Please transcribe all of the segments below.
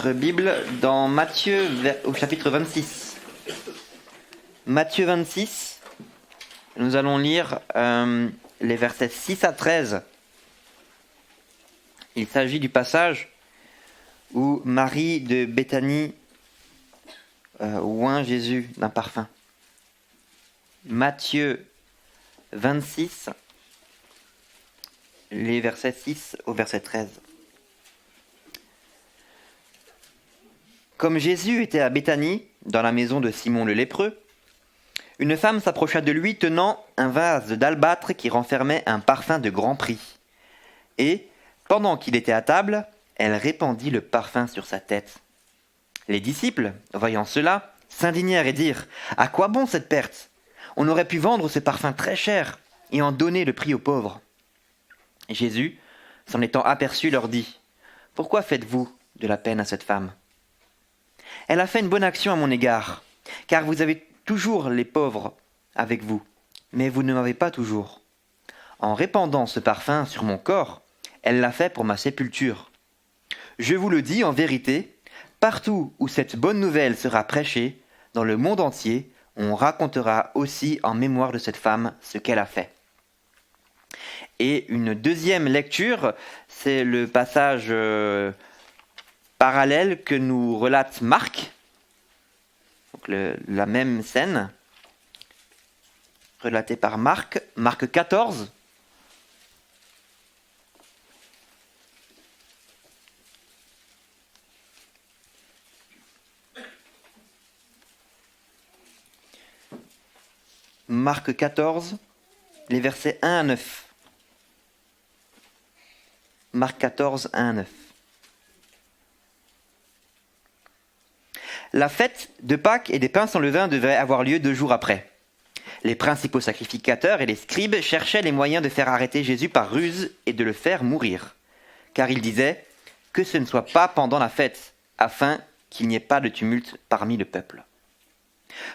votre Bible dans Matthieu au chapitre 26. Matthieu 26, nous allons lire les versets 6 à 13. Il s'agit du passage où Marie de Béthanie oint Jésus d'un parfum. Matthieu 26, les versets 6 au verset 13. Comme Jésus était à Béthanie, dans la maison de Simon le lépreux, une femme s'approcha de lui tenant un vase d'albâtre qui renfermait un parfum de grand prix. Et, pendant qu'il était à table, elle répandit le parfum sur sa tête. Les disciples, voyant cela, s'indignèrent et dirent : « À quoi bon cette perte ? On aurait pu vendre ce parfum très cher et en donner le prix aux pauvres. » Jésus, s'en étant aperçu, leur dit : « Pourquoi faites-vous de la peine à cette femme ? Elle a fait une bonne action à mon égard, car vous avez toujours les pauvres avec vous, mais vous ne m'avez pas toujours. En répandant ce parfum sur mon corps, elle l'a fait pour ma sépulture. Je vous le dis en vérité, partout où cette bonne nouvelle sera prêchée, dans le monde entier, on racontera aussi en mémoire de cette femme ce qu'elle a fait. » Et une deuxième lecture, c'est le passage parallèle que nous relate Marc, donc la même scène, relatée par Marc, Marc 14. Marc 14, les versets 1 à 9. Marc 14, 1 à 9. La fête de Pâques et des pains sans levain devait avoir lieu 2 jours après. Les principaux sacrificateurs et les scribes cherchaient les moyens de faire arrêter Jésus par ruse et de le faire mourir. Car ils disaient que ce ne soit pas pendant la fête, afin qu'il n'y ait pas de tumulte parmi le peuple.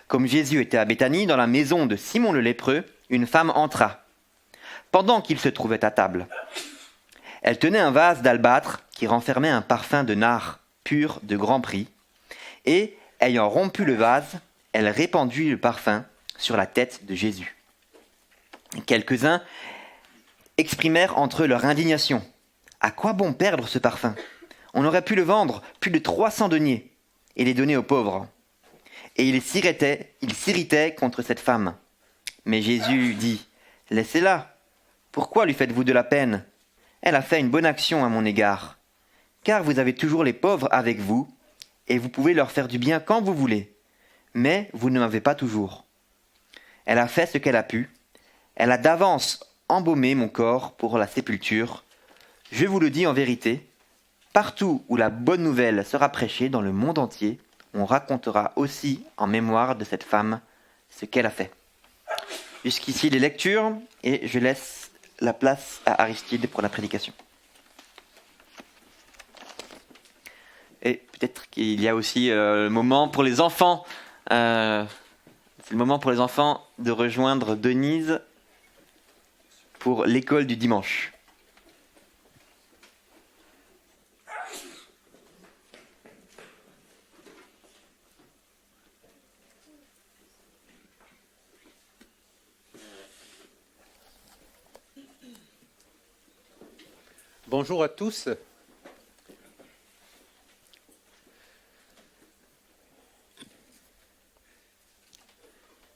Comme Jésus était à Béthanie, dans la maison de Simon le lépreux, une femme entra, pendant qu'il se trouvait à table. Elle tenait un vase d'albâtre qui renfermait un parfum de nard pur de grand prix, et, ayant rompu le vase, elle répandit le parfum sur la tête de Jésus. Quelques-uns exprimèrent entre eux leur indignation. « À quoi bon perdre ce parfum ? On aurait pu le vendre plus de 300 deniers et les donner aux pauvres. » Et ils s'irritaient contre cette femme. Mais Jésus dit : « Laissez-la. Pourquoi lui faites-vous de la peine ? Elle a fait une bonne action à mon égard. Car vous avez toujours les pauvres avec vous, et vous pouvez leur faire du bien quand vous voulez. Mais vous ne m'avez pas toujours. Elle a fait ce qu'elle a pu. Elle a d'avance embaumé mon corps pour la sépulture. Je vous le dis en vérité, partout où la bonne nouvelle sera prêchée dans le monde entier, on racontera aussi en mémoire de cette femme ce qu'elle a fait. » Jusqu'ici les lectures, et je laisse la place à Aristide pour la prédication. Et peut-être qu'il y a aussi le moment pour les enfants. C'est le moment pour les enfants de rejoindre Denise pour l'école du dimanche. Bonjour à tous.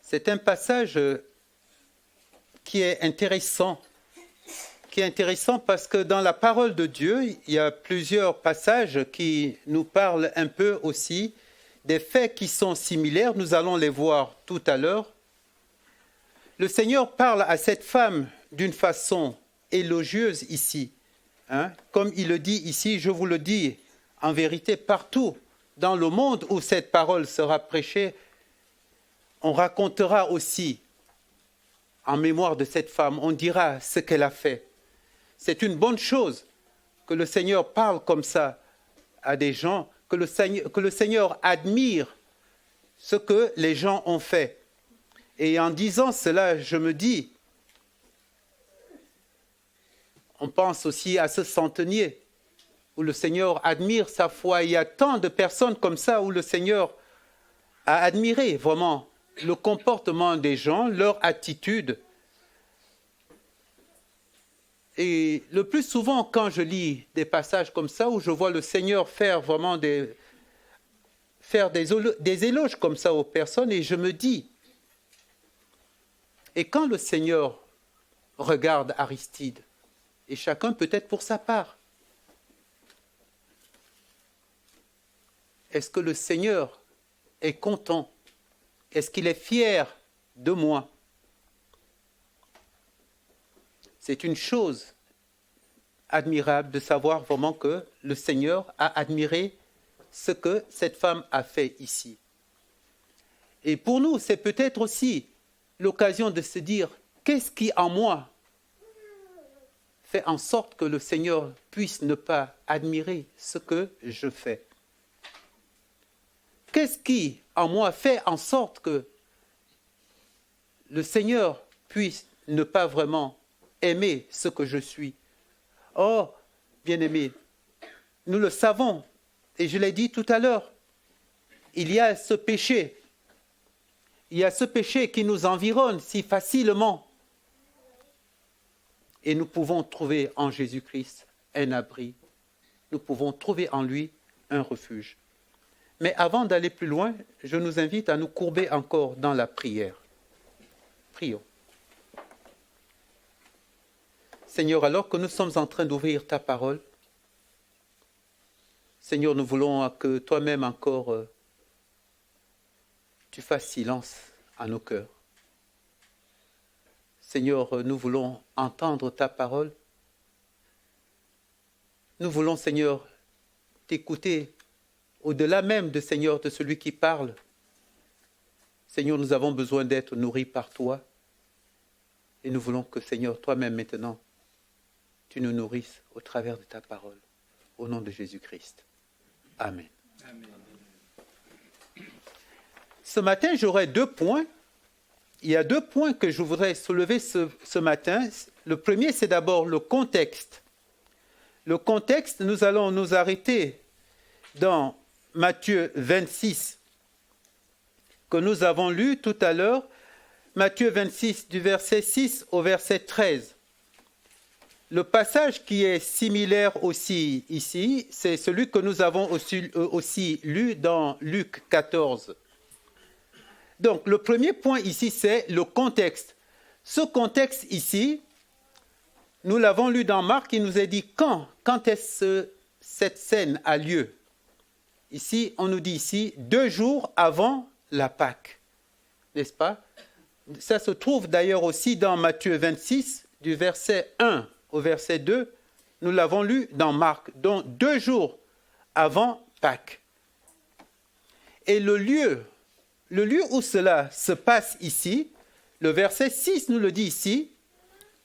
C'est un passage qui est intéressant parce que dans la parole de Dieu, il y a plusieurs passages qui nous parlent un peu aussi des faits qui sont similaires. Nous allons les voir tout à l'heure. Le Seigneur parle à cette femme d'une façon élogieuse ici. Comme il le dit ici, je vous le dis en vérité, partout dans le monde où cette parole sera prêchée, on racontera aussi en mémoire de cette femme, on dira ce qu'elle a fait. C'est une bonne chose que le Seigneur parle comme ça à des gens, que le Seigneur admire ce que les gens ont fait. Et en disant cela, je me dis, on pense aussi à ce centenier où le Seigneur admire sa foi. Il y a tant de personnes comme ça où le Seigneur a admiré vraiment le comportement des gens, leur attitude. Et le plus souvent, quand je lis des passages comme ça, où je vois le Seigneur faire vraiment des éloges comme ça aux personnes, et je me dis, et quand le Seigneur regarde Aristide, et chacun peut-être pour sa part, est-ce que le Seigneur est content? Est-ce qu'il est fier de moi? C'est une chose admirable de savoir vraiment que le Seigneur a admiré ce que cette femme a fait ici. Et pour nous, c'est peut-être aussi l'occasion de se dire, qu'est-ce qui en moi fait en sorte que le Seigneur puisse ne pas admirer ce que je fais? Qu'est-ce qui en moi fait en sorte que le Seigneur puisse ne pas vraiment aimer ce que je suis? Oh, bien-aimés, nous le savons, et je l'ai dit tout à l'heure, il y a ce péché. Il y a ce péché qui nous environne si facilement. Et nous pouvons trouver en Jésus-Christ un abri. Nous pouvons trouver en lui un refuge. Mais avant d'aller plus loin, je nous invite à nous courber encore dans la prière. Prions. Seigneur, alors que nous sommes en train d'ouvrir ta parole, Seigneur, nous voulons que toi-même encore tu fasses silence à nos cœurs. Seigneur, nous voulons entendre ta parole. Nous voulons, Seigneur, t'écouter au-delà même de Seigneur, de celui qui parle. Seigneur, nous avons besoin d'être nourris par toi. Et nous voulons que, Seigneur, toi-même maintenant, tu nous nourrisses au travers de ta parole. Au nom de Jésus-Christ. Amen. Amen. Ce matin, j'aurai 2 points. Il y a 2 points que je voudrais soulever ce matin. Le premier, c'est d'abord le contexte. Le contexte, nous allons nous arrêter dans Matthieu 26, que nous avons lu tout à l'heure. Matthieu 26, du verset 6 au verset 13. Le passage qui est similaire aussi ici, c'est celui que nous avons aussi lu dans Luc 14. Donc, le premier point ici, c'est le contexte. Ce contexte ici, nous l'avons lu dans Marc, il nous est dit quand est-ce que cette scène a lieu. Ici, on nous dit ici, 2 jours avant la Pâque, n'est-ce pas? Ça se trouve d'ailleurs aussi dans Matthieu 26, du verset 1 au verset 2, nous l'avons lu dans Marc, donc 2 jours avant Pâques. Et le lieu où cela se passe ici, le verset 6 nous le dit ici,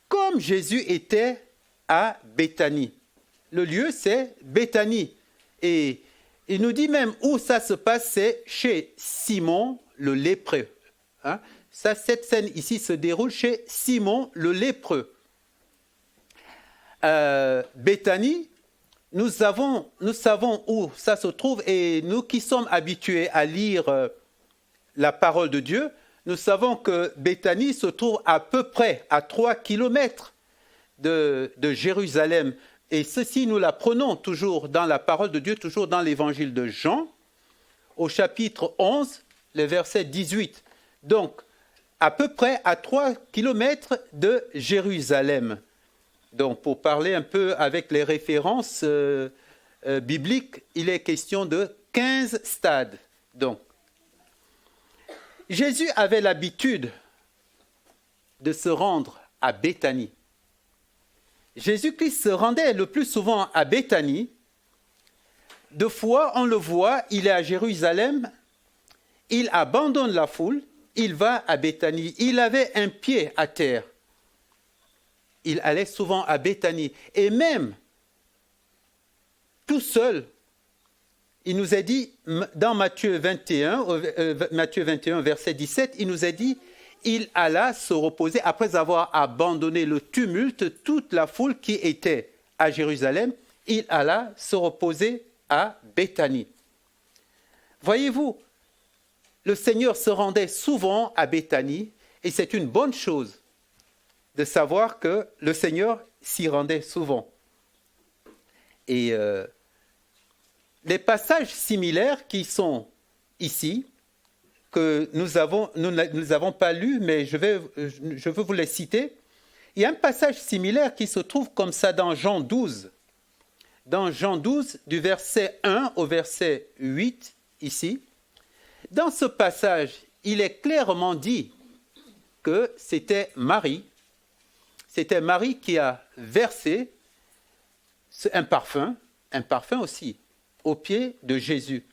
comme Jésus était à Béthanie. Le lieu, c'est Béthanie. Et il nous dit même où ça se passe, c'est chez Simon le lépreux. Cette scène ici se déroule chez Simon le lépreux. Béthanie, nous savons où ça se trouve, et nous qui sommes habitués à lire la parole de Dieu, nous savons que Béthanie se trouve à peu près à 3 kilomètres de Jérusalem. Et ceci, nous l'apprenons toujours dans la parole de Dieu, toujours dans l'évangile de Jean, au chapitre 11, le verset 18. Donc, à peu près à 3 kilomètres de Jérusalem. Donc, pour parler un peu avec les références bibliques, il est question de 15 stades. Donc, Jésus avait l'habitude de se rendre à Béthanie. Jésus-Christ se rendait le plus souvent à Béthanie. 2 fois, on le voit, il est à Jérusalem, il abandonne la foule, il va à Béthanie. Il avait un pied à terre. Il allait souvent à Béthanie. Et même, tout seul, il nous a dit, dans Matthieu 21, verset 17, il nous a dit, il alla se reposer après avoir abandonné le tumulte, toute la foule qui était à Jérusalem. il alla se reposer à Béthanie. Voyez-vous, le Seigneur se rendait souvent à Béthanie et c'est une bonne chose de savoir que le Seigneur s'y rendait souvent. Et les passages similaires qui sont ici, que nous n'avons pas lus, mais je veux vous les citer. Il y a un passage similaire qui se trouve comme ça dans Jean 12. Dans Jean 12, du verset 1 au verset 8, ici. Dans ce passage, il est clairement dit que c'était Marie qui a versé un parfum aussi, aux pieds de Jésus.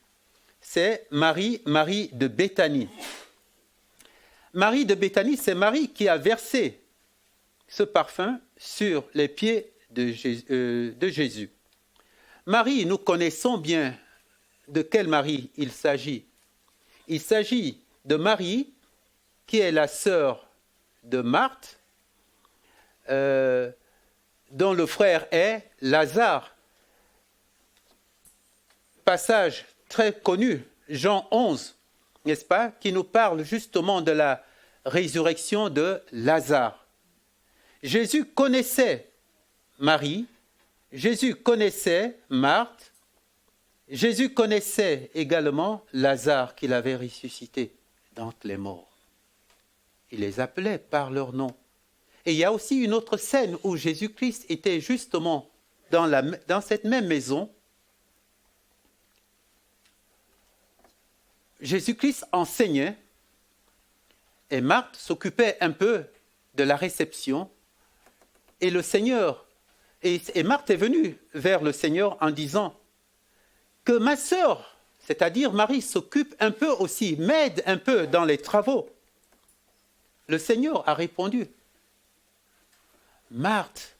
C'est Marie de Béthanie. Marie de Béthanie, c'est Marie qui a versé ce parfum sur les pieds de Jésus. Marie, nous connaissons bien de quelle Marie il s'agit. Il s'agit de Marie, qui est la sœur de Marthe, dont le frère est Lazare. Passage très connu, Jean 11, n'est-ce pas, qui nous parle justement de la résurrection de Lazare. Jésus connaissait Marie, Jésus connaissait Marthe, Jésus connaissait également Lazare qu'il avait ressuscité d'entre les morts. Il les appelait par leur nom. Et il y a aussi une autre scène où Jésus-Christ était justement dans cette même maison. Jésus-Christ enseignait et Marthe s'occupait un peu de la réception. Et le Seigneur, et Marthe est venue vers le Seigneur en disant que ma sœur, c'est-à-dire Marie, s'occupe un peu aussi, m'aide un peu dans les travaux. Le Seigneur a répondu, Marthe,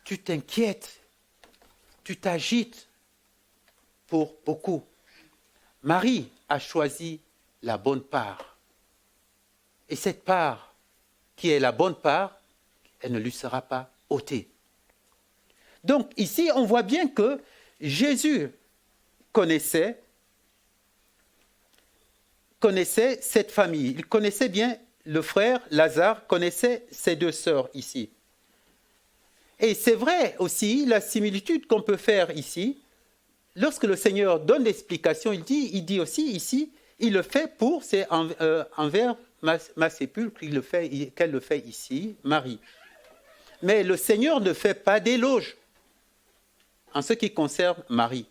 tu t'inquiètes, tu t'agites pour beaucoup. Marie a choisi la bonne part. Et cette part, qui est la bonne part, elle ne lui sera pas ôtée. Donc ici, on voit bien que Jésus connaissait cette famille. Il connaissait bien le frère Lazare, connaissait ses deux sœurs ici. Et c'est vrai aussi la similitude qu'on peut faire ici. Lorsque le Seigneur donne l'explication, il dit aussi ici, il le fait c'est envers ma sépulcre qu'elle le fait ici, Marie. Mais le Seigneur ne fait pas d'éloge en ce qui concerne Marie.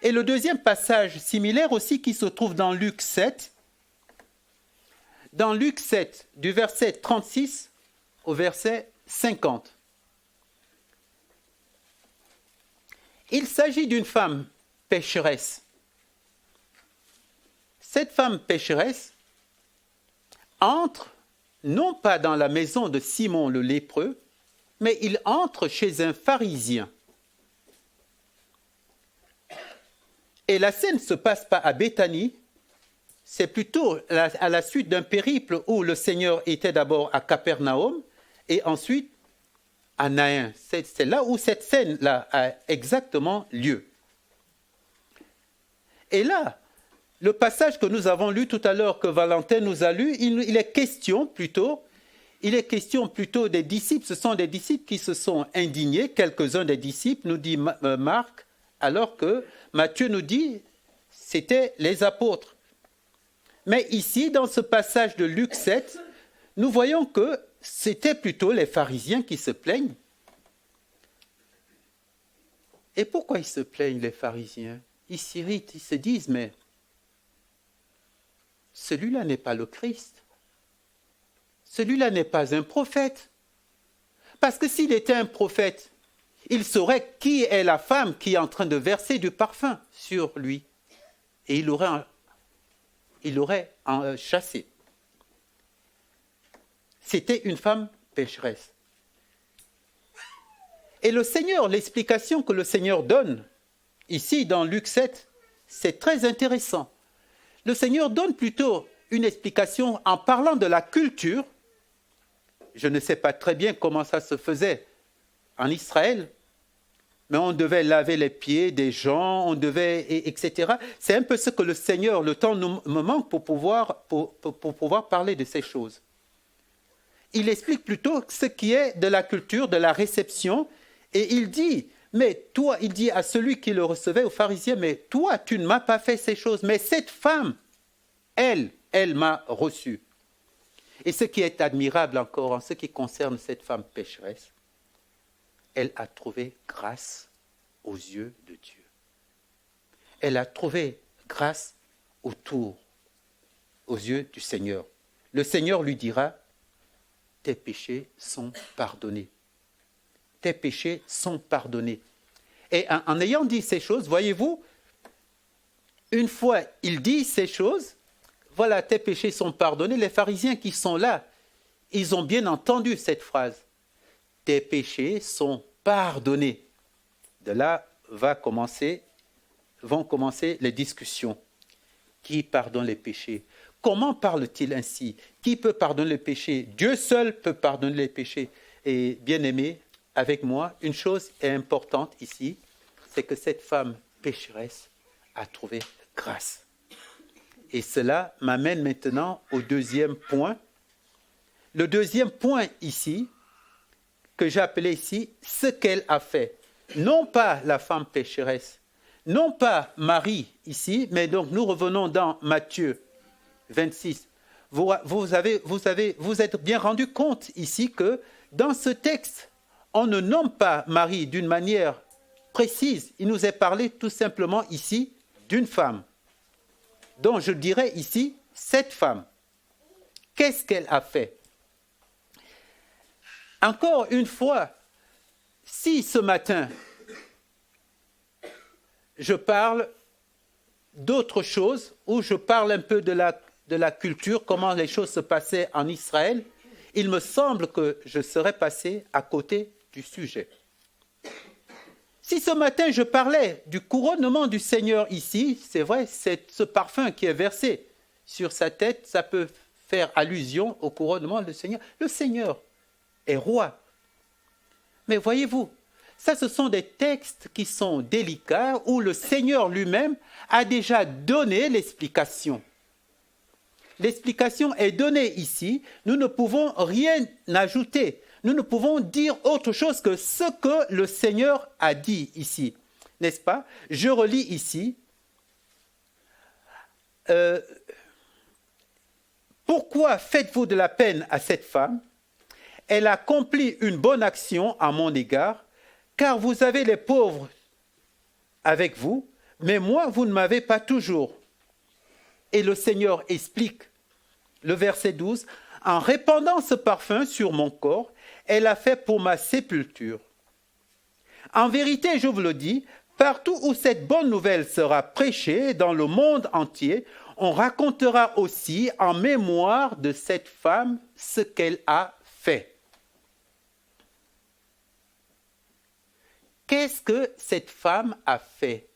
Et le deuxième passage similaire aussi qui se trouve dans Luc 7, du verset 36 au verset 50. Il s'agit d'une femme pécheresse. Cette femme pécheresse entre non pas dans la maison de Simon le lépreux, mais il entre chez un pharisien. Et la scène ne se passe pas à Béthanie, c'est plutôt à la suite d'un périple où le Seigneur était d'abord à Capernaum et ensuite à Naïn. C'est là où cette scène-là a exactement lieu. Et là, le passage que nous avons lu tout à l'heure, que Valentin nous a lu, il est question plutôt des disciples. Ce sont des disciples qui se sont indignés, quelques-uns des disciples, nous dit Marc, alors que Matthieu nous dit c'était les apôtres. Mais ici, dans ce passage de Luc 7, nous voyons que c'était plutôt les pharisiens qui se plaignent. Et pourquoi ils se plaignent, les pharisiens? Ils s'irritent, ils se disent, mais celui-là n'est pas le Christ. Celui-là n'est pas un prophète. Parce que s'il était un prophète, il saurait qui est la femme qui est en train de verser du parfum sur lui. Et il l'aurait chassé. C'était une femme pécheresse. Et le Seigneur, l'explication que le Seigneur donne, ici dans Luc 7, c'est très intéressant. Le Seigneur donne plutôt une explication en parlant de la culture. Je ne sais pas très bien comment ça se faisait en Israël, mais on devait laver les pieds des gens, etc. C'est un peu ce que le Seigneur, le temps me manque pour pouvoir parler de ces choses. Il explique plutôt ce qui est de la culture, de la réception, et il dit, mais toi, il dit à celui qui le recevait, aux pharisiens, mais toi, tu ne m'as pas fait ces choses, mais cette femme, elle m'a reçu. Et ce qui est admirable encore en ce qui concerne cette femme pécheresse, elle a trouvé grâce aux yeux de Dieu. Elle a trouvé grâce aux yeux du Seigneur. Le Seigneur lui dira, tes péchés sont pardonnés. Tes péchés sont pardonnés. Et en ayant dit ces choses, voyez-vous, une fois il dit ces choses, voilà, tes péchés sont pardonnés. Les pharisiens qui sont là, ils ont bien entendu cette phrase. Tes péchés sont pardonnés. De là vont commencer les discussions. Qui pardonne les péchés? Comment parle-t-il ainsi? Qui peut pardonner les péchés? Dieu seul peut pardonner les péchés. Et bien aimé, avec moi, une chose est importante ici, c'est que cette femme pécheresse a trouvé grâce. Et cela m'amène maintenant au deuxième point. Le deuxième point ici, que j'ai appelé ici, ce qu'elle a fait. Non pas la femme pécheresse, non pas Marie ici, mais donc nous revenons dans Matthieu 26. Vous êtes bien rendu compte ici que dans ce texte, on ne nomme pas Marie d'une manière précise. Il nous est parlé tout simplement ici d'une femme. Donc je dirais ici, cette femme, qu'est-ce qu'elle a fait? Encore une fois, si ce matin, je parle d'autre chose, ou je parle un peu de la culture, comment les choses se passaient en Israël, il me semble que je serais passé à côté du sujet. Si ce matin je parlais du couronnement du Seigneur ici, c'est vrai, c'est ce parfum qui est versé sur sa tête, ça peut faire allusion au couronnement du Seigneur. Le Seigneur est roi. Mais voyez-vous, ça ce sont des textes qui sont délicats où le Seigneur lui-même a déjà donné l'explication. L'explication est donnée ici, nous ne pouvons rien ajouter. Nous ne pouvons dire autre chose que ce que le Seigneur a dit ici. N'est-ce pas? Je relis ici. Pourquoi faites-vous de la peine à cette femme? Elle a accompli une bonne action à mon égard, car vous avez les pauvres avec vous, mais moi, vous ne m'avez pas toujours. Et le Seigneur explique, le verset 12, en répandant ce parfum sur mon corps, elle a fait pour ma sépulture. En vérité, je vous le dis, partout où cette bonne nouvelle sera prêchée dans le monde entier, on racontera aussi en mémoire de cette femme ce qu'elle a fait. Qu'est-ce que cette femme a fait?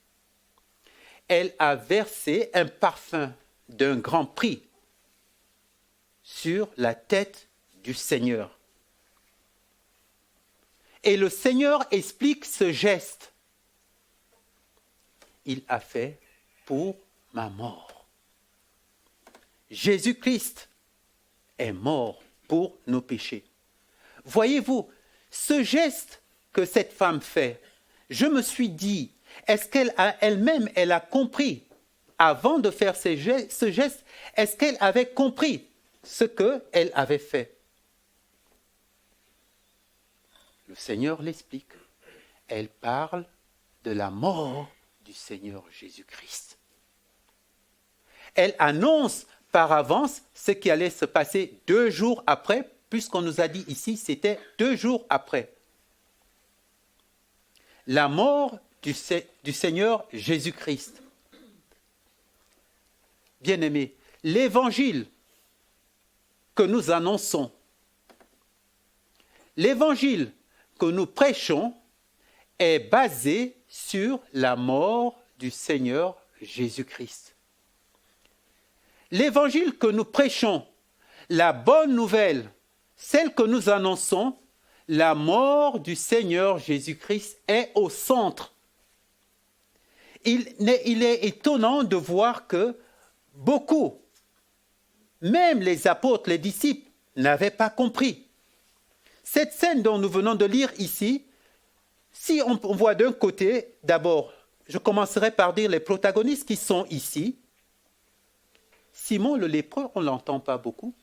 Elle a versé un parfum d'un grand prix sur la tête du Seigneur. Et le Seigneur explique ce geste. Il a fait pour ma mort. Jésus-Christ est mort pour nos péchés. Voyez-vous, ce geste que cette femme fait, je me suis dit, est-ce qu'elle a elle-même, elle a compris, avant de faire ce geste, est-ce qu'elle avait compris ce qu'elle avait fait? Le Seigneur l'explique. Elle parle de la mort du Seigneur Jésus-Christ. Elle annonce par avance ce qui allait se passer 2 jours après, puisqu'on nous a dit ici, c'était 2 jours après. La mort du Seigneur Jésus-Christ. Bien-aimés, l'évangile que nous annonçons, l'évangile que nous prêchons est basé sur la mort du Seigneur Jésus-Christ. L'évangile que nous prêchons, la bonne nouvelle, celle que nous annonçons, la mort du Seigneur Jésus-Christ est au centre. Il est étonnant de voir que beaucoup, même les apôtres, les disciples, n'avaient pas compris. Cette scène dont nous venons de lire ici, si on voit d'un côté, d'abord, je commencerai par dire les protagonistes qui sont ici. Simon le lépreux, on ne l'entend pas beaucoup.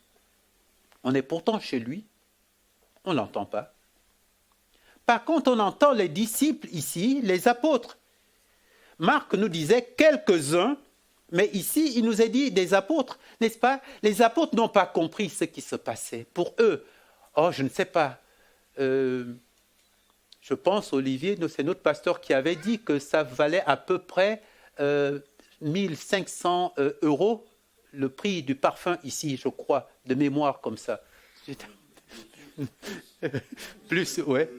On est pourtant chez lui. On ne l'entend pas. Par contre, on entend les disciples ici, les apôtres. Marc nous disait quelques-uns, mais ici, il nous a dit des apôtres, n'est-ce pas? Les apôtres n'ont pas compris ce qui se passait. Pour eux, je ne sais pas. Je pense, Olivier, c'est notre pasteur qui avait dit que ça valait à peu près 1500 euros, le prix du parfum ici, je crois, de mémoire comme ça. Plus, ouais,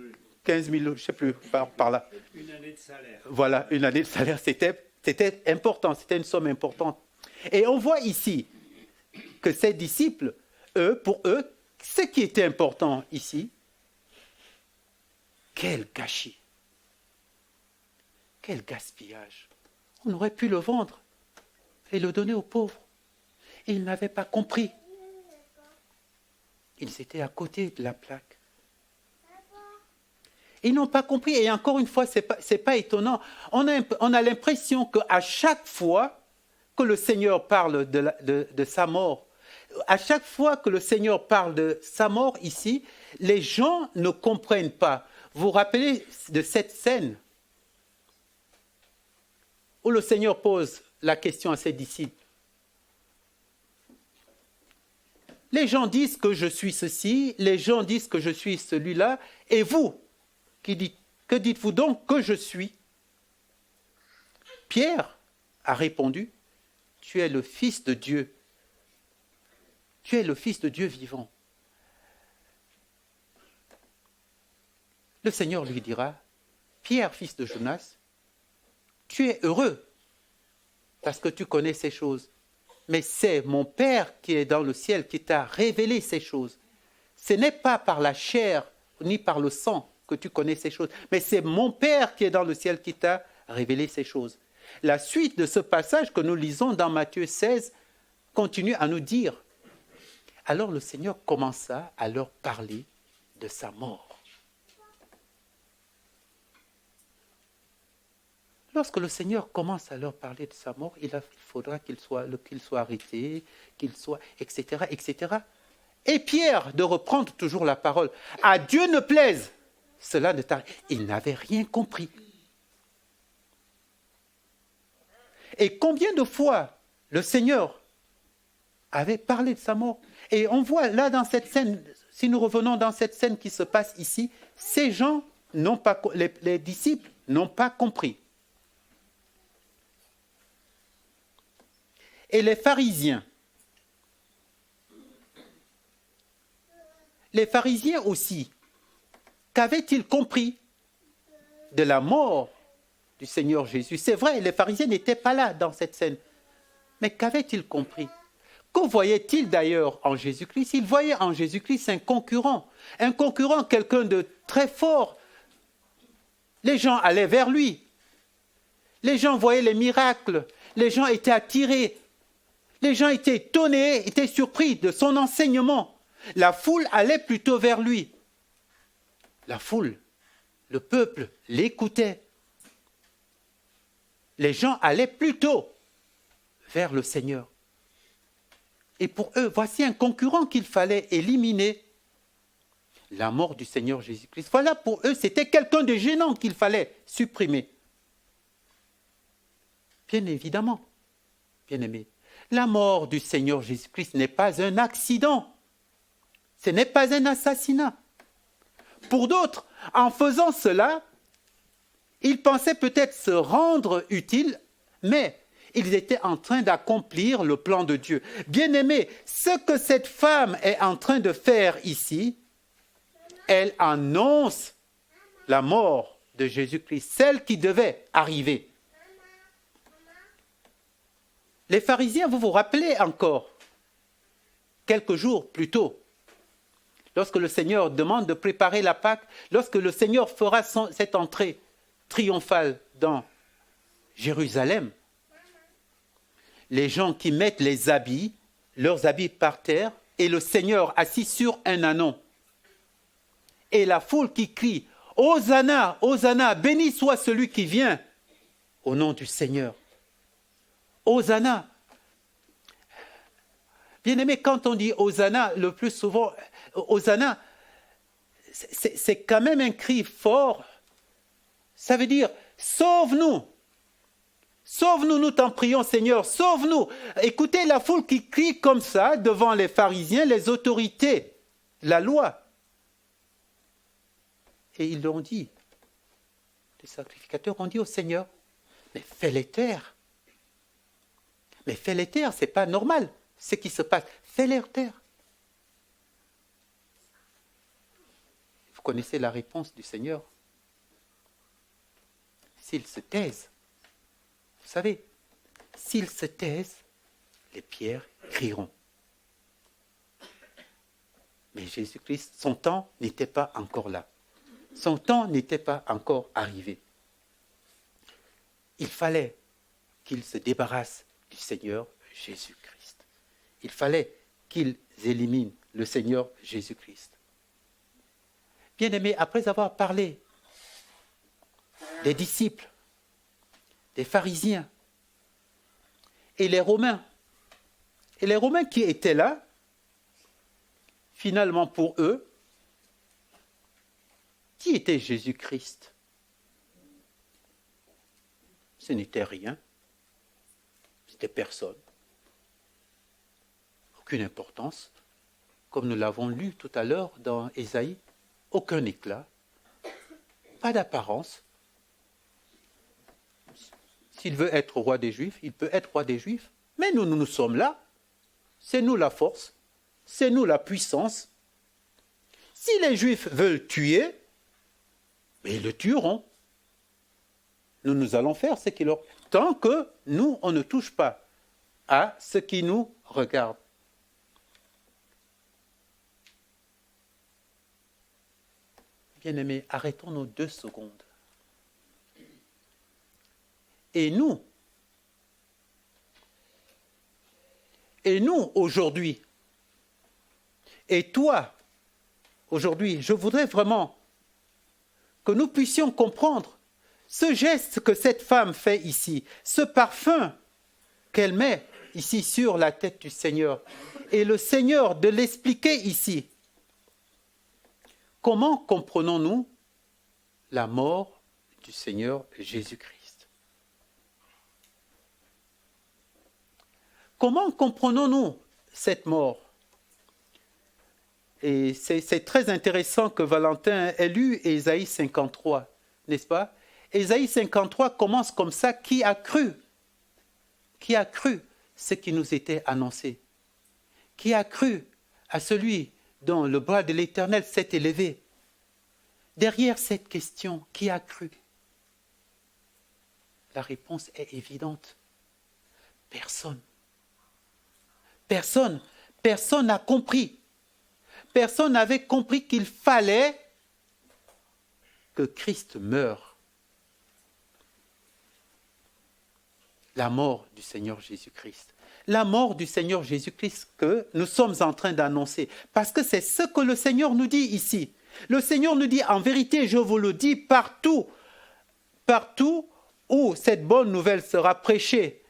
15 000, je ne sais plus, par là. Une année de salaire. Voilà, une année de salaire, c'était important, c'était une somme importante. Et on voit ici que ces disciples, pour eux, ce qui était important ici, quel gâchis, quel gaspillage. On aurait pu le vendre et le donner aux pauvres. Ils n'avaient pas compris. Ils étaient à côté de la plaque. Ils n'ont pas compris. Et encore une fois, ce n'est pas étonnant. On a l'impression qu'à chaque fois que le Seigneur parle de sa mort, à chaque fois que le Seigneur parle de sa mort ici, les gens ne comprennent pas. Vous vous rappelez de cette scène où le Seigneur pose la question à ses disciples. Les gens disent que je suis ceci, les gens disent que je suis celui-là, et vous, que dites-vous donc que je suis? Pierre a répondu, tu es le Fils de Dieu. Tu es le Fils de Dieu vivant. Le Seigneur lui dira, Pierre, fils de Jonas, tu es heureux parce que tu connais ces choses. Mais c'est mon Père qui est dans le ciel qui t'a révélé ces choses. Ce n'est pas par la chair ni par le sang que tu connais ces choses, mais c'est mon Père qui est dans le ciel qui t'a révélé ces choses. La suite de ce passage que nous lisons dans Matthieu 16 continue à nous dire. Alors le Seigneur commença à leur parler de sa mort. Lorsque le Seigneur commence à leur parler de sa mort, il faudra qu'il soit arrêté, etc., etc. Et Pierre de reprendre toujours la parole. À Dieu ne plaise, cela ne t'arrive. Il n'avait rien compris. Et combien de fois le Seigneur avait parlé de sa mort? Et on voit là dans cette scène, si nous revenons dans cette scène qui se passe ici, ces gens n'ont pas, les disciples n'ont pas compris. Et les pharisiens aussi, qu'avaient-ils compris de la mort du Seigneur Jésus? C'est vrai, les pharisiens n'étaient pas là dans cette scène. Mais qu'avaient-ils compris? Que voyaient-ils d'ailleurs en Jésus-Christ? Ils voyaient en Jésus-Christ un concurrent, quelqu'un de très fort. Les gens allaient vers lui. Les gens voyaient les miracles. Les gens étaient attirés. Les gens étaient étonnés, étaient surpris de son enseignement. La foule allait plutôt vers lui. La foule, le peuple l'écoutait. Les gens allaient plutôt vers le Seigneur. Et pour eux, voici un concurrent qu'il fallait éliminer. La mort du Seigneur Jésus-Christ. Voilà, pour eux, c'était quelqu'un de gênant qu'il fallait supprimer. Bien évidemment, bien-aimés, la mort du Seigneur Jésus-Christ n'est pas un accident. Ce n'est pas un assassinat. Pour d'autres, en faisant cela, ils pensaient peut-être se rendre utiles, mais ils étaient en train d'accomplir le plan de Dieu. Bien-aimés, ce que cette femme est en train de faire ici, elle annonce la mort de Jésus-Christ, celle qui devait arriver. Les pharisiens, vous vous rappelez encore, quelques jours plus tôt, lorsque le Seigneur demande de préparer la Pâque, lorsque le Seigneur fera cette entrée triomphale dans Jérusalem, les gens qui mettent leurs habits par terre, et le Seigneur assis sur un ânon, et la foule qui crie « Hosanna, Hosanna, béni soit celui qui vient au nom du Seigneur. Hosanna ». Bien-aimé, quand on dit Hosanna, le plus souvent, Hosanna, c'est quand même un cri fort. Ça veut dire, sauve-nous. Sauve-nous, nous t'en prions, Seigneur, sauve-nous. Écoutez la foule qui crie comme ça devant les pharisiens, les autorités, la loi. Et ils l'ont dit. Les sacrificateurs ont dit au Seigneur, mais fais-les taire. Mais fais-les taire, ce n'est pas normal. Ce qui se passe, fais-les taire. Vous connaissez la réponse du Seigneur. S'ils se taisent, vous savez, s'ils se taisent, les pierres crieront. Mais Jésus-Christ, son temps n'était pas encore là. Son temps n'était pas encore arrivé. Il fallait qu'il se débarrasse du Seigneur Jésus-Christ. Il fallait qu'ils éliminent le Seigneur Jésus-Christ. Bien-aimés, après avoir parlé des disciples, des pharisiens et les Romains qui étaient là, finalement pour eux, qui était Jésus-Christ? Ce n'était rien, c'était personne. Aucune importance, comme nous l'avons lu tout à l'heure dans Ésaïe, aucun éclat, pas d'apparence. S'il veut être roi des Juifs, il peut être roi des Juifs, mais nous sommes là, c'est nous la force, c'est nous la puissance. Si les Juifs veulent tuer, mais ils le tueront. Nous allons faire ce qu'il leur... Tant que nous, on ne touche pas à ce qui nous regarde. Bien-aimés, arrêtons-nous 2 secondes. Et nous aujourd'hui, et toi, aujourd'hui, je voudrais vraiment que nous puissions comprendre ce geste que cette femme fait ici, ce parfum qu'elle met ici sur la tête du Seigneur, et le Seigneur de l'expliquer ici. Comment comprenons-nous la mort du Seigneur Jésus-Christ? Comment comprenons-nous cette mort? Et c'est très intéressant que Valentin ait lu Ésaïe 53, n'est-ce pas? Ésaïe 53 commence comme ça, qui a cru? Qui a cru ce qui nous était annoncé? Qui a cru à celui dont le bras de l'Éternel s'est élevé? Derrière cette question, qui a cru? La réponse est évidente. Personne. Personne n'a compris. Personne n'avait compris qu'il fallait que Christ meure. La mort du Seigneur Jésus-Christ. La mort du Seigneur Jésus-Christ que nous sommes en train d'annoncer. Parce que c'est ce que le Seigneur nous dit ici. Le Seigneur nous dit, en vérité, je vous le dis, partout où cette bonne nouvelle sera prêchée.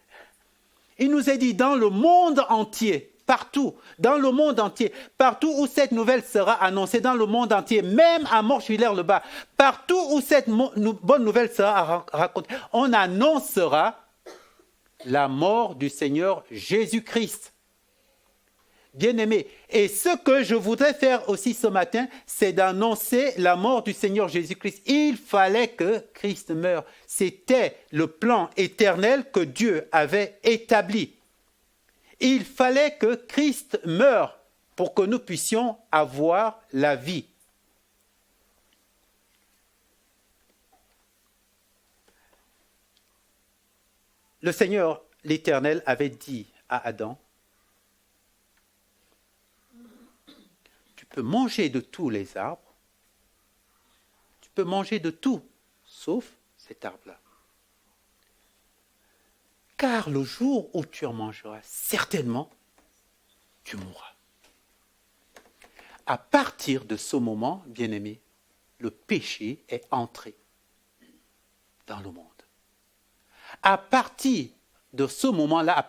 Il nous est dit dans le monde entier, partout, dans le monde entier, partout où cette nouvelle sera annoncée, dans le monde entier, même à Morchevillers-le-Bas, partout où cette bonne nouvelle sera racontée, on annoncera la mort du Seigneur Jésus-Christ. Bien-aimés, et ce que je voudrais faire aussi ce matin, c'est d'annoncer la mort du Seigneur Jésus-Christ. Il fallait que Christ meure. C'était le plan éternel que Dieu avait établi. Il fallait que Christ meure pour que nous puissions avoir la vie. Le Seigneur, l'Éternel, avait dit à Adam, tu peux manger de tous les arbres, tu peux manger de tout, sauf cet arbre-là. Car le jour où tu en mangeras, certainement, tu mourras. À partir de ce moment, bien-aimé, le péché est entré dans le monde. À partir de ce moment-là,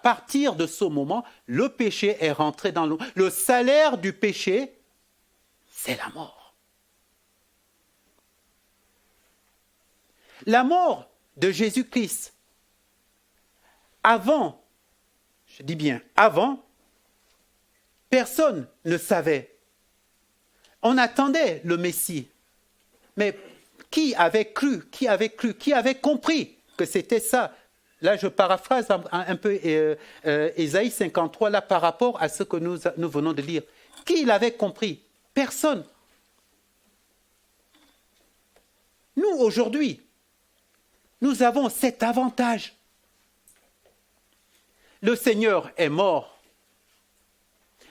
le péché est rentré dans le monde. Le salaire du péché, c'est la mort. La mort de Jésus-Christ, avant, je dis bien avant, personne ne savait. On attendait le Messie. Mais qui avait cru, qui avait compris que c'était ça? Là, je paraphrase un peu Ésaïe 53, là, par rapport à ce que nous venons de lire. Qui l'avait compris? Personne. Nous, aujourd'hui, nous avons cet avantage. Le Seigneur est mort.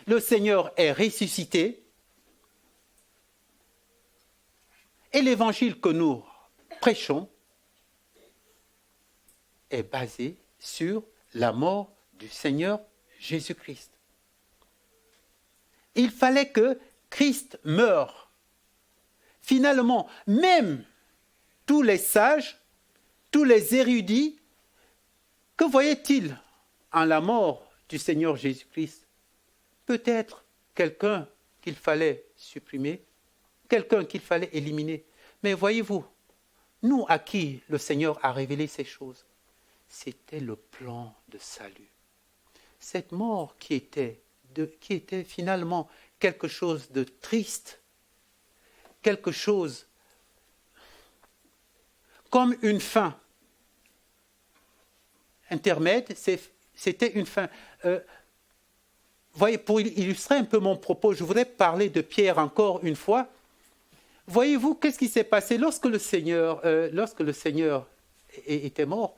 Le Seigneur est ressuscité. Et l'évangile que nous prêchons est basé sur la mort du Seigneur Jésus-Christ. Il fallait que Christ meure. Finalement, même tous les sages, tous les érudits, que voyaient-ils en la mort du Seigneur Jésus-Christ? Peut-être quelqu'un qu'il fallait supprimer, quelqu'un qu'il fallait éliminer. Mais voyez-vous, nous à qui le Seigneur a révélé ces choses, c'était le plan de salut. Cette mort qui était finalement quelque chose de triste, quelque chose comme une fin intermède, c'était une fin. Voyez, pour illustrer un peu mon propos, je voudrais parler de Pierre encore une fois. Voyez-vous, qu'est-ce qui s'est passé lorsque le Seigneur était mort?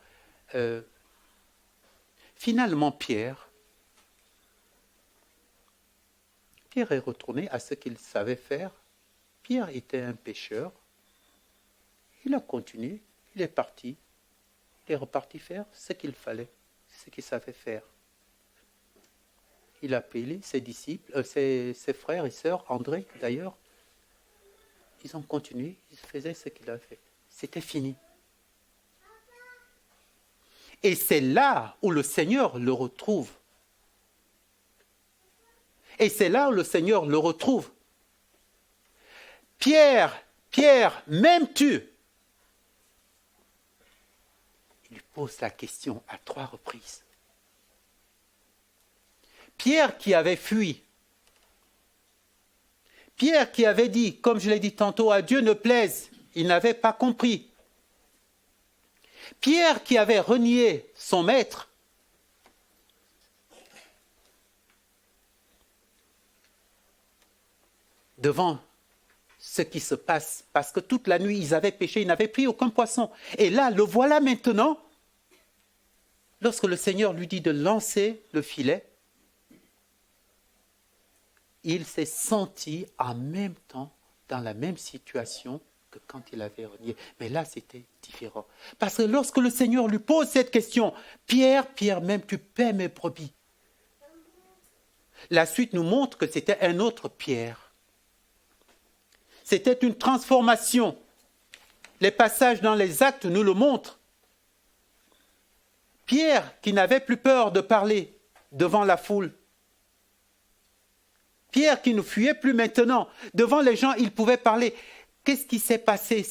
Finalement, Pierre est retourné à ce qu'il savait faire. Pierre était un pécheur. Il a continué, il est parti. Il est reparti faire ce qu'il fallait, ce qu'il savait faire. Il a appelé ses disciples, ses frères et sœurs, André d'ailleurs. Ils ont continué, ils faisaient ce qu'il a fait. C'était fini. Et c'est là où le Seigneur le retrouve. Et c'est là où le Seigneur le retrouve. Pierre, m'aimes-tu? Il lui pose la question à 3 reprises. Pierre qui avait fui. Pierre qui avait dit, comme je l'ai dit tantôt, à Dieu ne plaise, il n'avait pas compris. Pierre qui avait renié son maître. Devant ce qui se passe, parce que toute la nuit ils avaient pêché, ils n'avaient pris aucun poisson. Et là, le voilà maintenant, lorsque le Seigneur lui dit de lancer le filet, il s'est senti en même temps dans la même situation que quand il avait renié. Mais là, c'était différent. Parce que lorsque le Seigneur lui pose cette question, Pierre, même tu paies mes brebis. La suite nous montre que c'était un autre Pierre. C'était une transformation. Les passages dans les Actes nous le montrent. Pierre qui n'avait plus peur de parler devant la foule. Pierre qui ne fuyait plus maintenant. Devant les gens, il pouvait parler. Qu'est-ce qui s'est passé,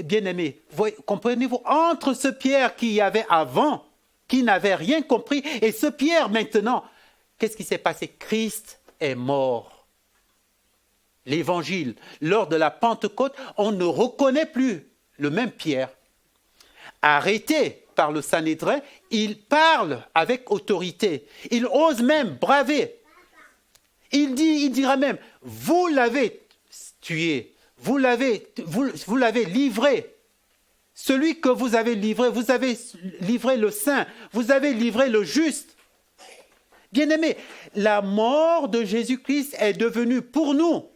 bien-aimés? Comprenez-vous? Entre ce Pierre qui y avait avant, qui n'avait rien compris, et ce Pierre maintenant, qu'est-ce qui s'est passé? Christ est mort. L'Évangile, lors de la Pentecôte, on ne reconnaît plus le même Pierre. Arrêté par le Sanhédrin, il parle avec autorité. Il ose même braver. Il dira même, vous l'avez tué, vous l'avez livré. Celui que vous avez livré le saint, vous avez livré le juste. Bien-aimés, la mort de Jésus-Christ est devenue pour nous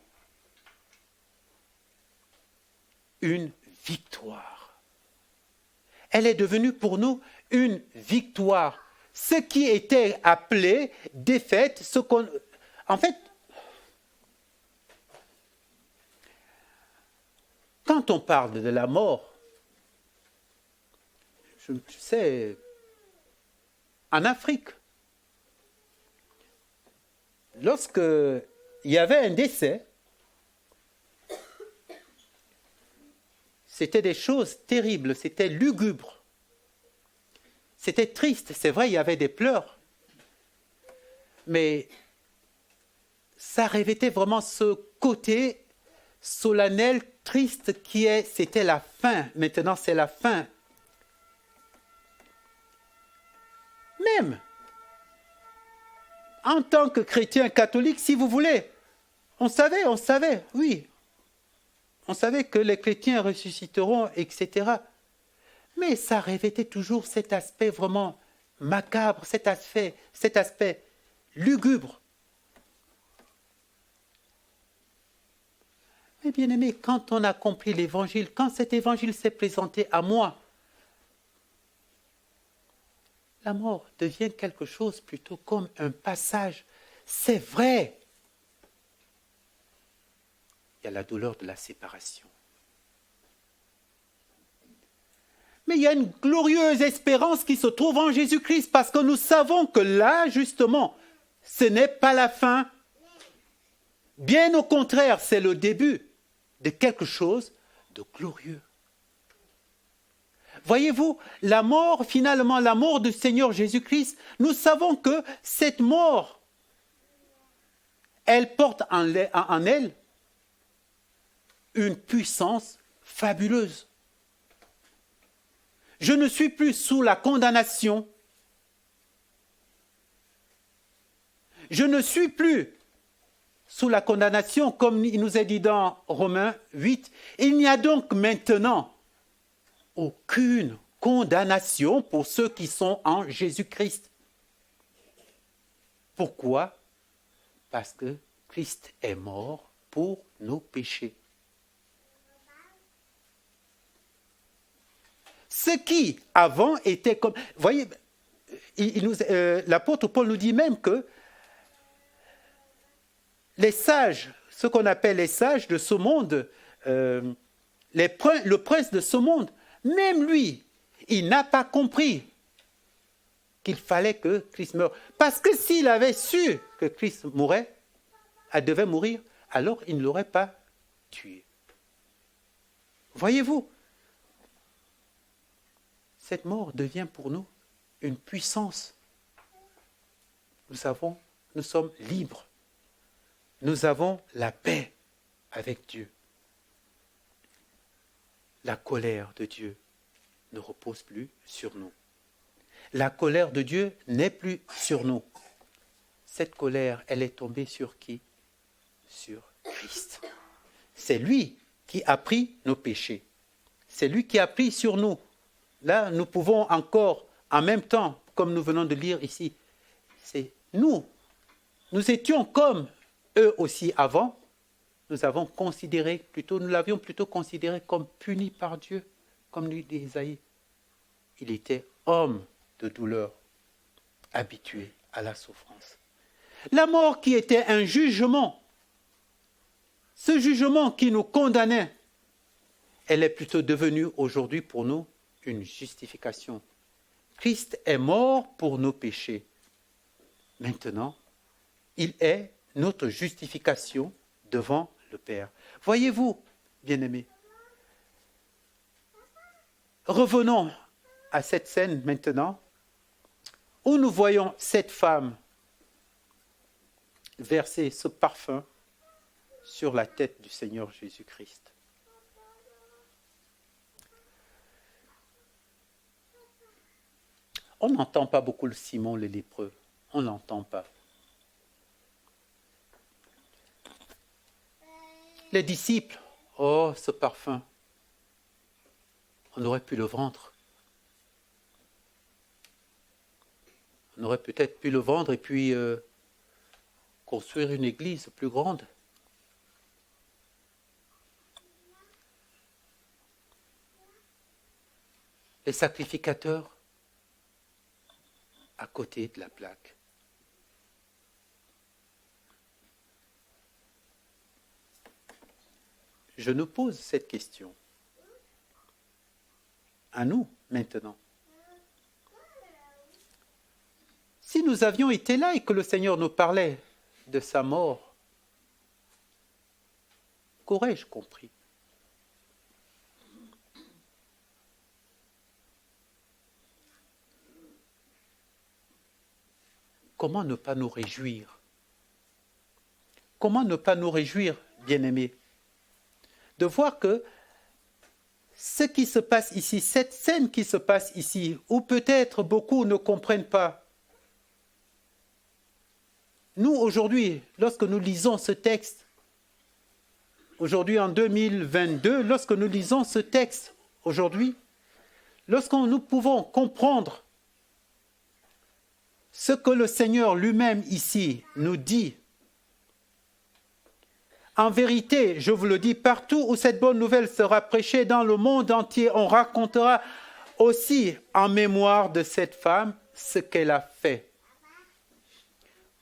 une victoire. Elle est devenue pour nous une victoire. Ce qui était appelé défaite, en fait, quand on parle de la mort, je sais, en Afrique, lorsque il y avait un décès, c'était des choses terribles, c'était lugubre, c'était triste. C'est vrai, il y avait des pleurs, mais ça revêtait vraiment ce côté solennel, triste c'était la fin. Maintenant, c'est la fin. Même en tant que chrétien catholique, si vous voulez, on savait, oui. On savait que les chrétiens ressusciteront, etc. Mais ça revêtait toujours cet aspect vraiment macabre, cet aspect lugubre. Mais bien aimé, quand on a compris l'évangile, quand cet évangile s'est présenté à moi, la mort devient quelque chose plutôt comme un passage. C'est vrai. Il y a la douleur de la séparation. Mais il y a une glorieuse espérance qui se trouve en Jésus-Christ parce que nous savons que là, justement, ce n'est pas la fin. Bien au contraire, c'est le début de quelque chose de glorieux. Voyez-vous, la mort, finalement, la mort du Seigneur Jésus-Christ, nous savons que cette mort, elle porte en elle une puissance fabuleuse. Je ne suis plus sous la condamnation. Je ne suis plus sous la condamnation, comme il nous est dit dans Romains 8. Il n'y a donc maintenant aucune condamnation pour ceux qui sont en Jésus-Christ. Pourquoi? Parce que Christ est mort pour nos péchés. Ce qui, avant, était comme... Vous voyez, l'apôtre Paul nous dit même que les sages, ce qu'on appelle les sages de ce monde, le prince de ce monde, même lui, il n'a pas compris qu'il fallait que Christ meure. Parce que s'il avait su que Christ devait mourir, alors il ne l'aurait pas tué. Voyez-vous, cette mort devient pour nous une puissance. Nous sommes libres. Nous avons la paix avec Dieu. La colère de Dieu ne repose plus sur nous. La colère de Dieu n'est plus sur nous. Cette colère, elle est tombée sur qui? Sur Christ. C'est lui qui a pris nos péchés. C'est lui qui a pris sur nous. Là, nous pouvons encore, en même temps, comme nous venons de lire ici, c'est nous. Nous étions comme eux aussi avant. Nous l'avions plutôt considéré comme puni par Dieu, comme lui dit Isaïe. Il était homme de douleur, habitué à la souffrance. La mort qui était un jugement, ce jugement qui nous condamnait, elle est plutôt devenue aujourd'hui pour nous une justification. Christ est mort pour nos péchés. Maintenant, il est notre justification devant le Père. Voyez-vous, bien-aimés, revenons à cette scène maintenant, où nous voyons cette femme verser ce parfum sur la tête du Seigneur Jésus-Christ. On n'entend pas beaucoup le Simon le lépreux. On ne l'entend pas. Les disciples, oh, ce parfum, on aurait pu le vendre. On aurait peut-être pu le vendre et puis construire une église plus grande. les sacrificateurs à côté de la plaque. Je nous pose cette question. À nous, maintenant. Si nous avions été là et que le Seigneur nous parlait de sa mort, qu'aurais-je compris? Comment ne pas nous réjouir? Comment ne pas nous réjouir, bien-aimés, de voir que ce qui se passe ici, cette scène qui se passe ici, où peut-être beaucoup ne comprennent pas. Nous, aujourd'hui, lorsque nous lisons ce texte, aujourd'hui en 2022, lorsque nous lisons ce texte, aujourd'hui, lorsque nous pouvons comprendre ce que le Seigneur lui-même ici nous dit, en vérité, je vous le dis, partout où cette bonne nouvelle sera prêchée dans le monde entier, on racontera aussi en mémoire de cette femme ce qu'elle a fait.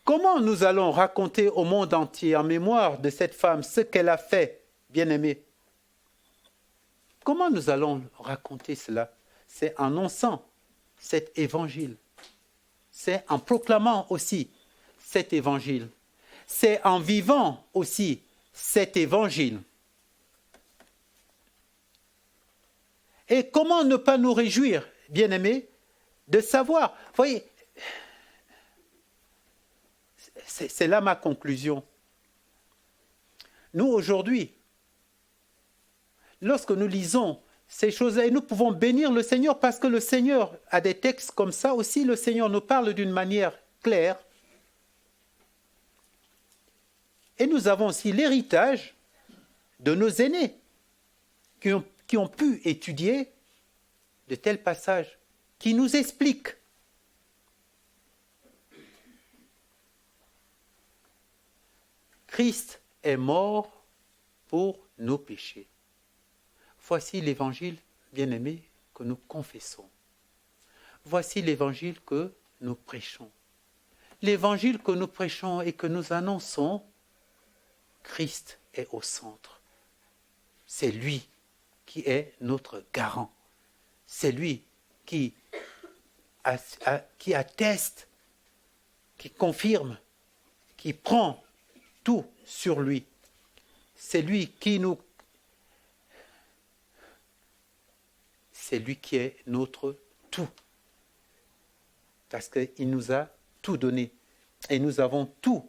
Comment nous allons raconter au monde entier en mémoire de cette femme ce qu'elle a fait, bien-aimés? Comment nous allons raconter cela? C'est en annonçant cet évangile. C'est en proclamant aussi cet évangile. C'est en vivant aussi cet évangile. Et comment ne pas nous réjouir, bien-aimés, de savoir, vous voyez, c'est là ma conclusion. Nous, aujourd'hui, lorsque nous lisons ces choses-là, et nous pouvons bénir le Seigneur parce que le Seigneur a des textes comme ça aussi, le Seigneur nous parle d'une manière claire. Et nous avons aussi l'héritage de nos aînés qui ont pu étudier de tels passages, qui nous expliquent. Christ est mort pour nos péchés. Voici l'évangile, bien-aimé, que nous confessons. Voici l'évangile que nous prêchons. L'évangile que nous prêchons et que nous annonçons, Christ est au centre. C'est lui qui est notre garant. C'est lui qui atteste, qui confirme, qui prend tout sur lui. C'est lui qui est notre tout. Parce qu'il nous a tout donné. Et nous avons tout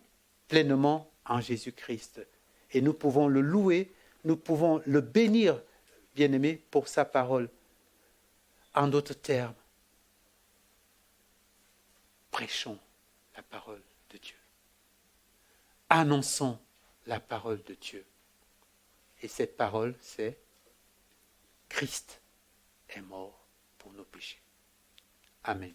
pleinement en Jésus-Christ. Et nous pouvons le louer, nous pouvons le bénir, bien-aimé, pour sa parole. En d'autres termes, prêchons la parole de Dieu. Annonçons la parole de Dieu. Et cette parole, c'est Christ est mort pour nos péchés. Amen.